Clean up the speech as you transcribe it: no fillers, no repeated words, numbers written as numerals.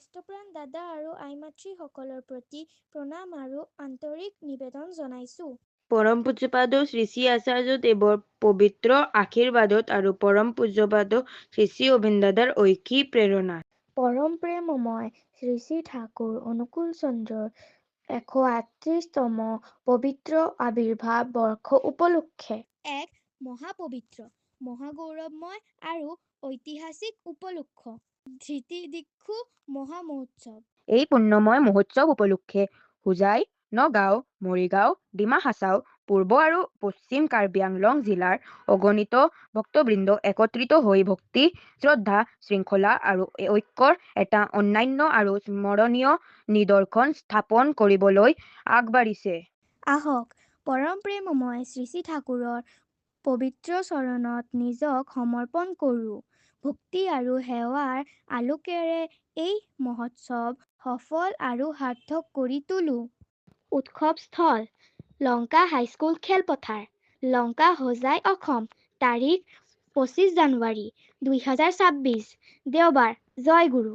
ৰাষ্ট্ৰপ্ৰাণ দাদা আৰু আইমাতৃসকলৰ প্ৰতি প্ৰণাম আৰু আন্তৰিক নিবেদন জনাইছোঁ। পৰম পূজ্যপাদ শ্ৰী শ্ৰী আচাৰ্যদেৱৰ পবিত্ৰ আশীৰ্বাদত আৰু পৰম পূজ্যপাদ শ্ৰী শ্ৰী অভিন দাদাৰ ঐক্যী প্ৰেৰণাত পৰম প্ৰেমময় শ্ৰী শ্ৰী ঠাকুৰ অনুকূল চন্দ্ৰৰ 138তম পবিত্ৰ আৱিৰ্ভাৱ বৰ্ষ উপলক্ষে এক মহাপবিত্ৰ, মহাগৌৰৱময় আৰু ঐতিহাসিক উপলক্ষ ধৃতি দিক্ষু মহামহোৎসৱ। এই পুণ্যময় মহোৎসৱ উপলক্ষে হোজাই, নগাঁও, মৰিগাঁও, ডিমা হাছাও, পূৰ্ব আৰু পশ্চিম কাৰ্বি আংলং জিলাৰ অগণিত ভক্তবৃন্দ একত্ৰিত হৈ ভক্তি, শ্ৰদ্ধা, শৃংখলা আৰু ঐক্যৰ এটা অনন্য আৰু স্মৰণীয় নিদৰ্শন স্থাপন কৰিবলৈ আগবাঢ়িছে। আহক পৰম প্ৰেমময় শ্ৰী শ্ৰী ঠাকুৰৰ পবিত্ৰ চৰণত নিজক সমৰ্পণ কৰোঁ। ভক্তি আৰু সেৱাৰ আলোকেৰে এই মহোৎসৱ সফল আৰু সাৰ্থক কৰি তোলো। উৎসৱস্থল লংকা হাইস্কুল খেলপথাৰ, লংকা হোজাই অসম। তাৰিখ 25 জানুৱাৰী 2026 দেওবাৰ। জয় গুৰু।